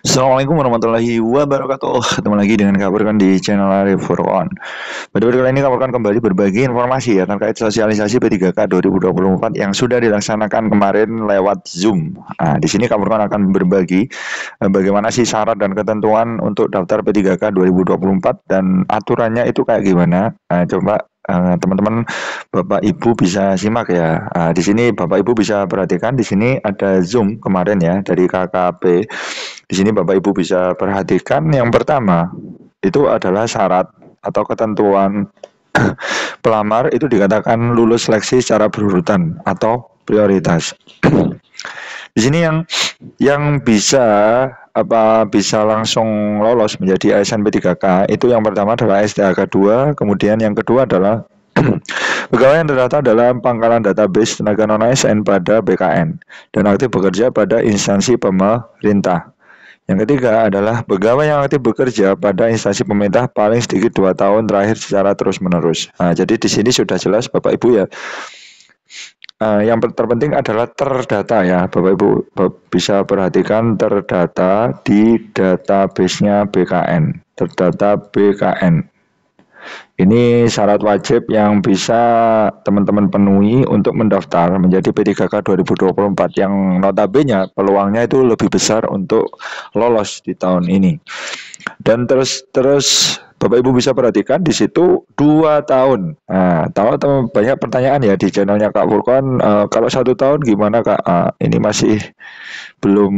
Assalamualaikum warahmatullahi wabarakatuh. Ketemu lagi dengan Kabarkan di channel Arif Furqan. Pada video kali ini Kabarkan kembali berbagi informasi ya terkait sosialisasi P3K 2024 yang sudah dilaksanakan kemarin lewat Zoom. Nah, di sini Kabarkan akan berbagi bagaimana sih syarat dan ketentuan untuk daftar P3K 2024 dan aturannya itu kayak gimana. Nah, coba teman-teman Bapak Ibu bisa simak ya. Di sini Bapak Ibu bisa perhatikan di sini ada Zoom kemarin ya dari KKP. Di sini Bapak Ibu bisa perhatikan yang pertama itu adalah syarat atau ketentuan pelamar itu dikatakan lulus seleksi secara berurutan atau prioritas. Di sini yang bisa langsung lolos menjadi ASN P3K itu yang pertama adalah STHK 2, kemudian yang kedua adalah pegawai yang terdaftar dalam pangkalan database tenaga non ASN pada BKN dan aktif bekerja pada instansi pemerintah. Yang ketiga adalah pegawai yang aktif bekerja pada instansi pemerintah paling sedikit 2 tahun terakhir secara terus-menerus. Nah, jadi di sini sudah jelas Bapak Ibu ya. Yang terpenting adalah terdata ya, Bapak Ibu bisa perhatikan terdata di database-nya BKN, terdata BKN. Ini syarat wajib yang bisa teman-teman penuhi untuk mendaftar menjadi P3K 2024 yang notabene peluangnya itu lebih besar untuk lolos di tahun ini. Dan terus Bapak Ibu bisa perhatikan di situ 2 tahun. Nah, tahu banyak pertanyaan ya di channelnya Kak Furqan, kalau 1 tahun gimana Kak? Ini masih belum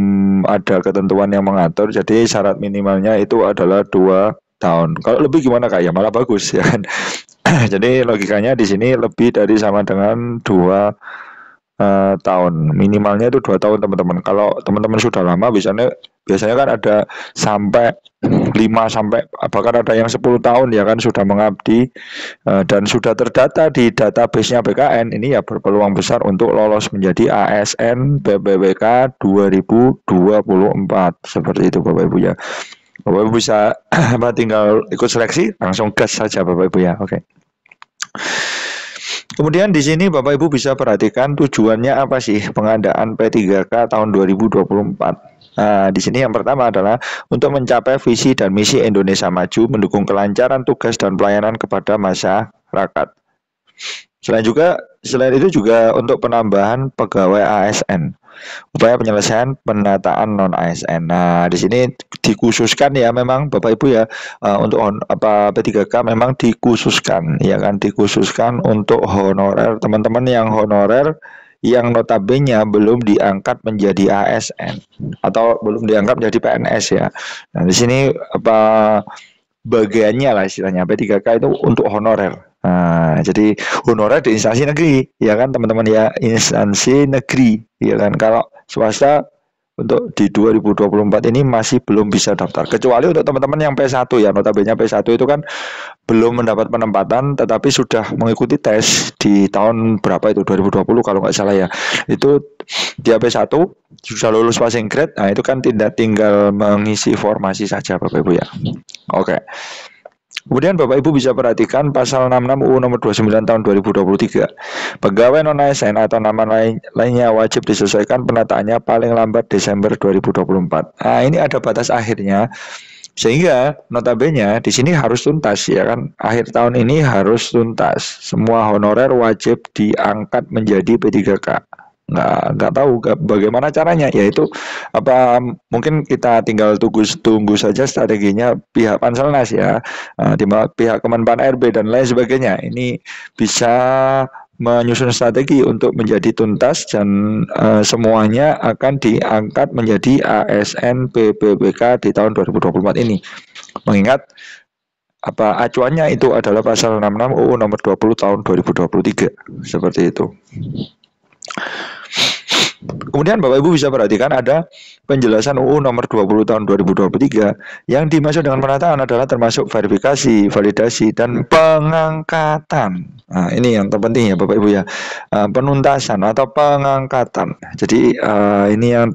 ada ketentuan yang mengatur, jadi syarat minimalnya itu adalah 2 tahun. Kalau lebih gimana Kak? Ya malah bagus ya kan. Jadi logikanya di sini lebih dari sama dengan 2 tahun. Minimalnya itu 2 tahun teman-teman. Kalau teman-teman sudah lama biasanya kan ada sampai 5 sampai bahkan ada yang 10 tahun ya kan sudah mengabdi dan sudah terdata di database-nya BKN, ini ya berpeluang besar untuk lolos menjadi ASN PPWK 2024 seperti itu Bapak Ibu ya. Bapak Ibu bisa tinggal ikut seleksi langsung gas saja Bapak Ibu ya. Oke. Kemudian di sini Bapak Ibu bisa perhatikan tujuannya apa sih pengadaan P3K tahun 2024. Nah, di sini yang pertama adalah untuk mencapai visi dan misi Indonesia Maju, mendukung kelancaran tugas dan pelayanan kepada masyarakat. Selain itu juga untuk penambahan pegawai ASN, upaya penyelesaian penataan non ASN. Nah, di sini dikhususkan ya memang Bapak Ibu ya untuk P3K memang dikhususkan ya kan dikhususkan untuk honorer teman-teman yang honorer yang notabene belum diangkat menjadi ASN atau belum diangkat menjadi PNS ya. Nah, di sini bagiannya lah istilahnya P3K itu untuk honorer. Nah, jadi honorer di instansi negeri, ya kan teman-teman ya, instansi negeri, ya kan. Kalau swasta untuk di 2024 ini masih belum bisa daftar. Kecuali untuk teman-teman yang P1 ya, notabene P1 itu kan belum mendapat penempatan tetapi sudah mengikuti tes di tahun berapa itu 2020 kalau nggak salah ya. Itu dia P1 sudah lulus passing grade. Nah, itu kan tidak tinggal mengisi formasi saja Bapak Ibu ya. Oke. Kemudian Bapak Ibu bisa perhatikan pasal 66 UU nomor 29 tahun 2023. Pegawai non ASN atau nama lainnya wajib disesuaikan penataannya paling lambat Desember 2024. Nah, ini ada batas akhirnya. Sehingga notabene di sini harus tuntas ya kan. Akhir tahun ini harus tuntas. Semua honorer wajib diangkat menjadi P3K. Nggak tahu bagaimana caranya, yaitu mungkin kita tinggal tunggu saja strateginya pihak Panselnas ya, di pihak Kemenpan RB dan lain sebagainya. Ini bisa menyusun strategi untuk menjadi tuntas dan semuanya akan diangkat menjadi ASN PPWK di tahun 2024 ini. Mengingat acuannya itu adalah pasal 66 UU nomor 20 tahun 2023 seperti itu. Kemudian Bapak Ibu bisa perhatikan ada penjelasan UU nomor 20 tahun 2023 yang dimaksud dengan penataan adalah termasuk verifikasi, validasi, dan pengangkatan. Nah, ini yang terpenting ya Bapak Ibu ya, penuntasan atau pengangkatan. Jadi ini yang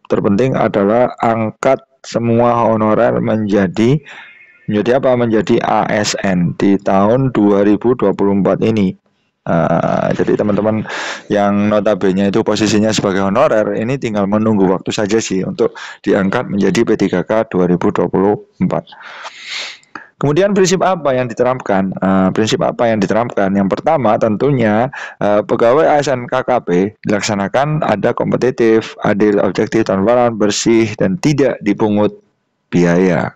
terpenting adalah angkat semua honorer menjadi ASN di tahun 2024 ini. Jadi teman-teman yang notabene itu posisinya sebagai honorer ini tinggal menunggu waktu saja sih untuk diangkat menjadi P3K 2024. Kemudian prinsip apa yang diterapkan? Prinsip apa yang diterapkan? Yang pertama tentunya pegawai ASN KKP dilaksanakan ada kompetitif, adil, objektif, transparan, bersih, dan tidak dipungut biaya.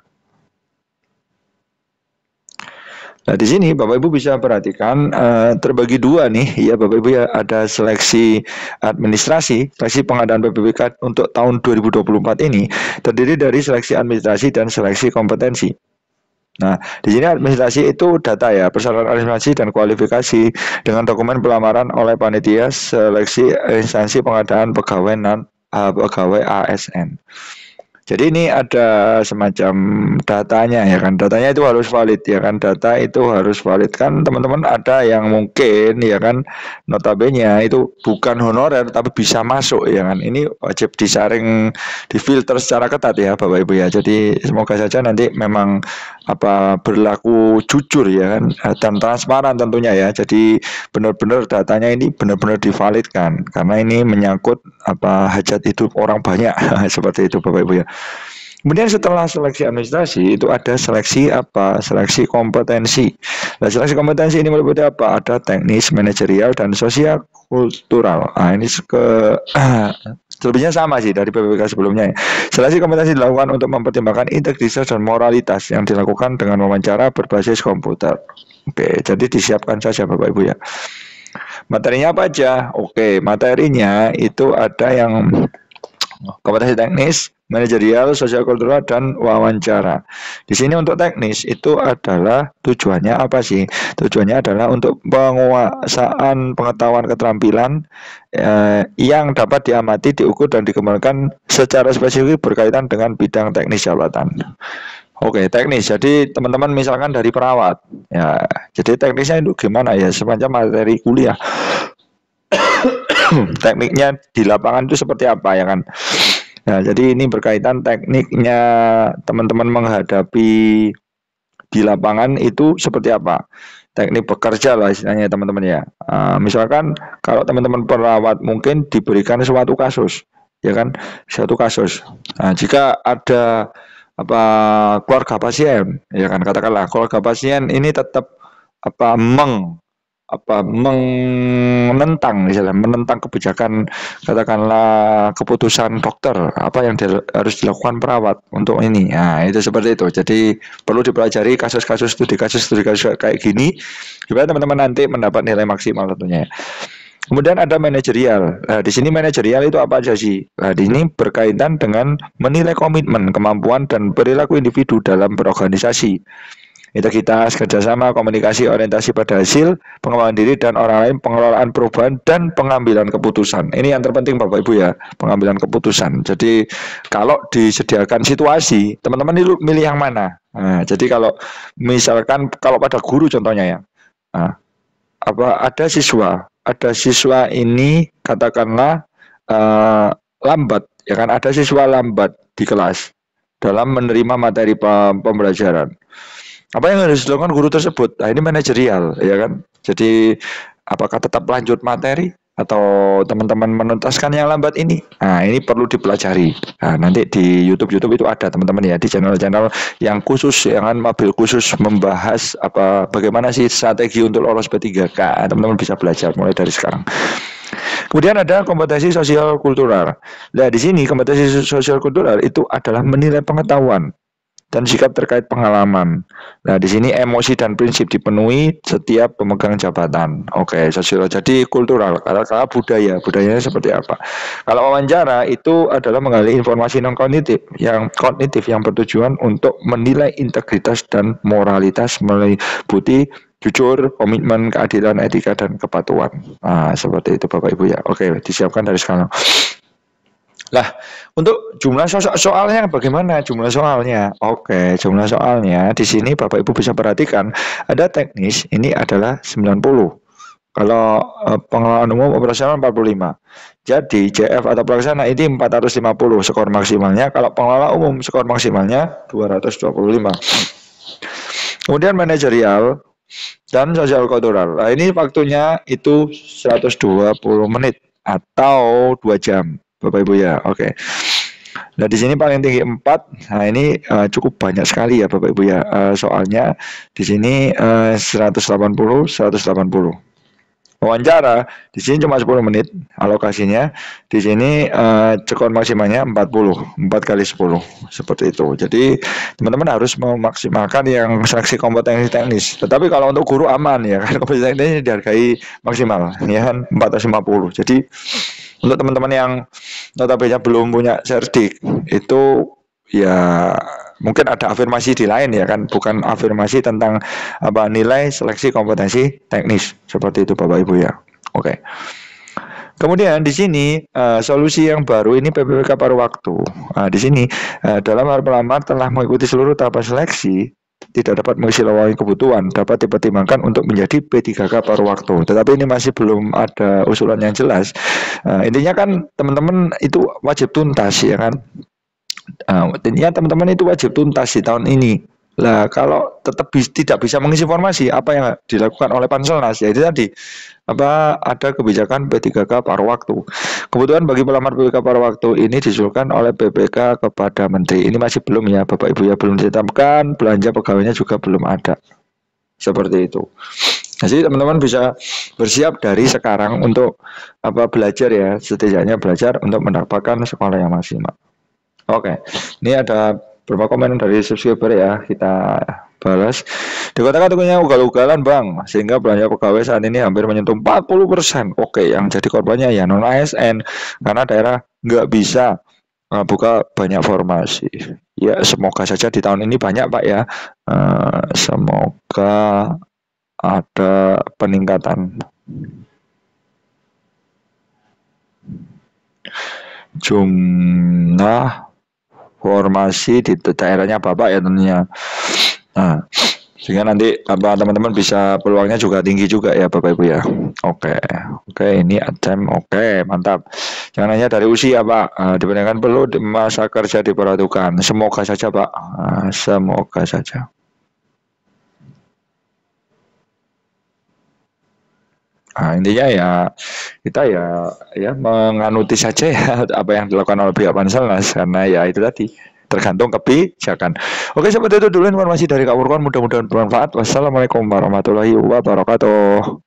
Nah, di sini Bapak Ibu bisa perhatikan terbagi dua nih, ya Bapak Ibu ya, ada seleksi administrasi, seleksi pengadaan PPWK untuk tahun 2024 ini terdiri dari seleksi administrasi dan seleksi kompetensi. Nah, di sini administrasi itu data ya, persyaratan administrasi dan kualifikasi dengan dokumen pelamaran oleh panitia seleksi instansi pengadaan pegawai ASN. Jadi ini ada semacam datanya ya kan, datanya itu harus valid ya kan, data itu harus valid kan teman-teman. Ada yang mungkin ya kan notabene itu bukan honorer tapi bisa masuk ya kan, ini wajib disaring, difilter secara ketat ya Bapak Ibu ya. Jadi semoga saja nanti memang berlaku jujur ya kan, dan transparan tentunya ya. Jadi benar-benar datanya ini benar-benar divalidkan karena ini menyangkut hajat hidup orang banyak seperti itu Bapak Ibu ya. Kemudian setelah seleksi administrasi itu ada seleksi seleksi kompetensi. Nah, seleksi kompetensi ini meliputi apa? Ada teknis, manajerial, dan sosial kultural. Nah, ini selebihnya sama sih dari PPWK sebelumnya ya. Seleksi kompetensi dilakukan untuk mempertimbangkan integritas dan moralitas yang dilakukan dengan wawancara berbasis komputer. Oke, jadi disiapkan saja Bapak Ibu ya. Materinya apa aja? Oke, materinya itu ada yang kompetensi teknis, manajerial, sosial kultural, dan wawancara. Di sini untuk teknis itu adalah tujuannya apa sih? Tujuannya adalah untuk penguasaan pengetahuan keterampilan yang dapat diamati, diukur, dan dikembangkan secara spesifik berkaitan dengan bidang teknis jabatan. Oke, teknis. Jadi teman-teman misalkan dari perawat, ya. Jadi teknisnya itu gimana ya? Semacam materi kuliah. Tekniknya di lapangan itu seperti apa ya kan? Nah, jadi ini berkaitan tekniknya teman-teman menghadapi di lapangan itu seperti apa? Teknik bekerja lah istilahnya teman-teman ya. Misalkan kalau teman-teman perawat mungkin diberikan suatu kasus, ya kan? Suatu kasus. Nah, jika ada keluarga pasien, ya kan, katakanlah keluarga pasien ini tetap menentang misalnya, menentang kebijakan, katakanlah keputusan dokter, apa yang harus dilakukan perawat untuk ini. Nah, itu seperti itu. Jadi perlu dipelajari kasus-kasus kayak gini supaya teman-teman nanti mendapat nilai maksimal tentunya. Kemudian ada manajerial. Nah, di sini manajerial itu apa aja sih? Nah, di ini berkaitan dengan menilai komitmen, kemampuan, dan perilaku individu dalam berorganisasi. Integritas, kerjasama, komunikasi, orientasi pada hasil, pengembangan diri dan orang lain, pengelolaan perubahan, dan pengambilan keputusan. Ini yang terpenting Bapak Ibu ya, pengambilan keputusan. Jadi kalau disediakan situasi, teman-teman milih yang mana? Nah, jadi kalau misalkan kalau pada guru contohnya ya, ada siswa ini katakanlah lambat, ya kan? Ada siswa lambat di kelas dalam menerima materi pembelajaran. Apa yang harus dilakukan guru tersebut? Nah, ini manajerial, ya kan? Jadi apakah tetap lanjut materi atau teman-teman menuntaskan yang lambat ini? Nah, ini perlu dipelajari. Nah, nanti di YouTube itu ada teman-teman ya, di channel-channel yang khusus, yang mobil khusus membahas bagaimana sih strategi untuk lolos P3K. Teman-teman bisa belajar mulai dari sekarang. Kemudian ada kompetensi sosial kultural. Nah, di sini kompetensi sosial kultural itu adalah menilai pengetahuan dan sikap terkait pengalaman. Nah, di sini emosi dan prinsip dipenuhi setiap pemegang jabatan. Oke, sosial. Jadi kultural. Kalau budayanya seperti apa? Kalau wawancara itu adalah menggali informasi non kognitif yang bertujuan untuk menilai integritas dan moralitas meliputi jujur, komitmen, keadilan, etika, dan kepatuhan. Nah, seperti itu Bapak Ibu ya. Oke, disiapkan dari sekarang. Lah, untuk jumlah soalnya bagaimana jumlah soalnya? Oke, jumlah soalnya di sini Bapak Ibu bisa perhatikan ada teknis ini adalah 90. Kalau pengelolaan umum operasional 45. Jadi JF atau pelaksana ini 450 skor maksimalnya. Kalau pengelola umum skor maksimalnya 225. Kemudian manajerial dan sosial kultural. Nah, ini waktunya itu 120 menit atau 2 jam, Bapak Ibu ya. Oke. Nah, di sini paling tinggi 4. Nah, ini cukup banyak sekali ya Bapak Ibu ya. Soalnya di sini 180 180. Wawancara di sini cuma 10 menit alokasinya. Di sini cekon maksimalnya 40, 4 kali 10 seperti itu. Jadi teman-teman harus memaksimalkan yang seleksi kompetensi teknis. Tetapi kalau untuk guru aman ya kan, kompetensi teknis dihargai maksimal ya kan 450. Jadi untuk teman-teman yang notabene belum punya serdik itu ya mungkin ada afirmasi di lain ya kan, bukan afirmasi tentang apa nilai seleksi kompetensi teknis seperti itu Bapak Ibu ya. Oke. Kemudian di sini solusi yang baru ini PPPK paruh waktu. Di sini dalam hal pelamar telah mengikuti seluruh tahapan seleksi, tidak dapat mengisi lowongan kebutuhan, dapat dipertimbangkan untuk menjadi P3K paruh waktu. Tetapi ini masih belum ada usulan yang jelas. Intinya kan teman-teman itu wajib tuntas ya kan. Intinya teman-teman itu wajib tuntas di tahun ini. Lah kalau tetap tidak bisa mengisi formasi, apa yang dilakukan oleh Panselnas ya itu tadi apa ada kebijakan P3K paruh waktu. Kebutuhan bagi pelamar PPK paruh waktu ini diusulkan oleh BPK kepada Menteri. Ini masih belum ya Bapak Ibu ya, belum ditetapkan, belanja pegawainya juga belum ada. Seperti itu. Jadi teman-teman bisa bersiap dari sekarang untuk apa belajar ya, setidaknya belajar untuk mendapatkan sekolah yang maksimal. Oke, ini ada beberapa komen dari subscriber ya, kita balas. Di kota Katukunya ugal-ugalan bang, sehingga belanja pegawai saat ini hampir menyentuh 40%. Oke, yang jadi korbannya ya non ASN, karena daerah nggak bisa buka banyak formasi. Ya semoga saja di tahun ini banyak Pak ya, semoga ada peningkatan jumlah formasi di daerahnya Bapak ya tentunya. Nah, sehingga nanti apa teman-teman bisa peluangnya juga tinggi juga ya Bapak Ibu ya. Oke, ini ATM oke, mantap. Jangan hanya dari usia Pak, dibandingkan perlu masa kerja diperhatikan. Semoga saja Pak, semoga saja. Nah, intinya ya kita ya menganuti saja ya apa yang dilakukan oleh pihak Panselnas karena ya itu tadi tergantung kebijakan. Oke, seperti itu dulu informasi dari Kak Furqan, mudah-mudahan bermanfaat. Wassalamualaikum warahmatullahi wabarakatuh.